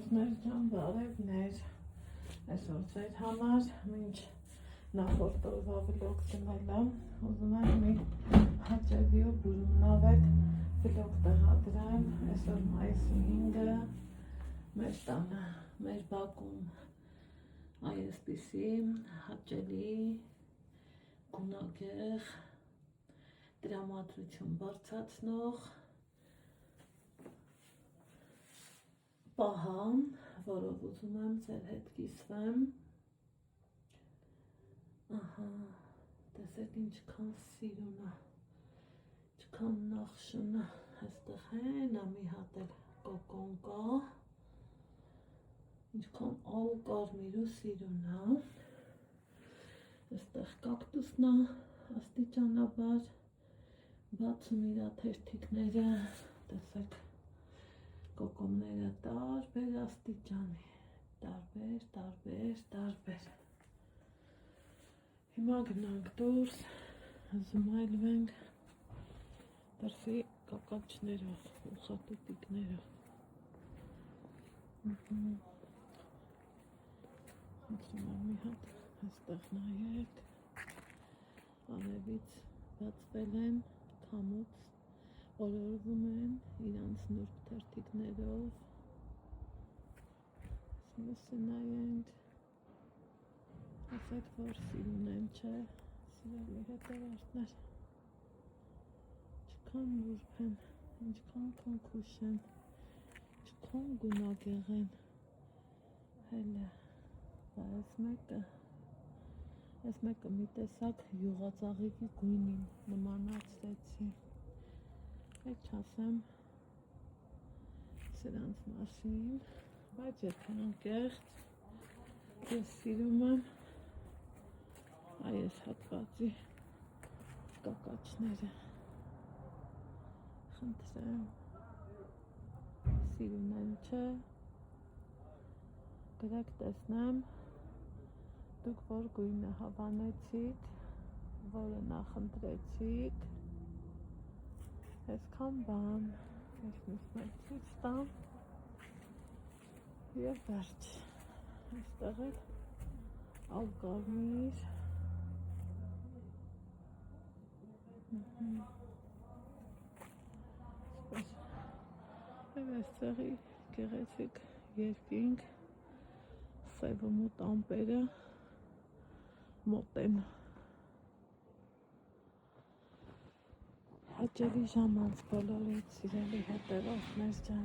Սիրողներ ջան, բարևներ, այսօր ձեր համար մինչ նախորդ օրվա վլոգ դնել եմ, ուզում եմ մի հաճելի ու բուրումնավետ վլոգ տեղադրեմ, այսօր մայիսի 5-ը, մեր տանը, մեր բակում այսպիսի հաճելի, գունագեղ, տրամադրություն բարձրացնող պահամ, որով ուզում եմ ձեր հետ կիսվեմ, տեսեք ինչքան սիրուն է, ինչքան նախշուն է, այստեղ հենա մի հատ էլ կոկոն կա, ինչքան ալ կարմիր ու սիրուն է, այստեղ կակտուսն է, աստիճանաբար, բացում իրա թերթիկները, տեսեք, կոկոմները տարբեր աստիճանի, տարբեր, հիմա գնանք դուրս, զմայլվենք դրսի կակաչներով, ուխատուտիկներով, ուզում եմ մի հատ այստեղ նայեք, արևից բացվել են, քամուց օրորվում են իրանց նուրբ թերթիկներով, մյուսը նայենք, ասեք, որ սիրուն են, չէ, սիրելի հետևորդներ, ինչքան նուրբ են, ինչքան քնքուշ են, ինչքան գունագեղ են, հելը, այս մեկը մի տեսակ յուղածաղիկի գույնին նմանացրեցի, հետ չասեմ սրանց մասին, բայց երբեմն կեղծ, ես սիրում եմ այս հատվածի կակաչները, խնդրեմ, սիրուն են, չէ, գրեք տեսնեմ, դուք որ գույնը հավանեցիք, որը նախընտրեցիք, այսքան բան, ես մյուսներ ցույց տամ և վերջ, այստեղ էլ ալ կարմիր, և այստեղի գեղեցիկ երկինք, սևը մոտ ամպերը մոտ են, հաճելի ժամանց բոլորիդ սիրելի հետևորդներ ջան։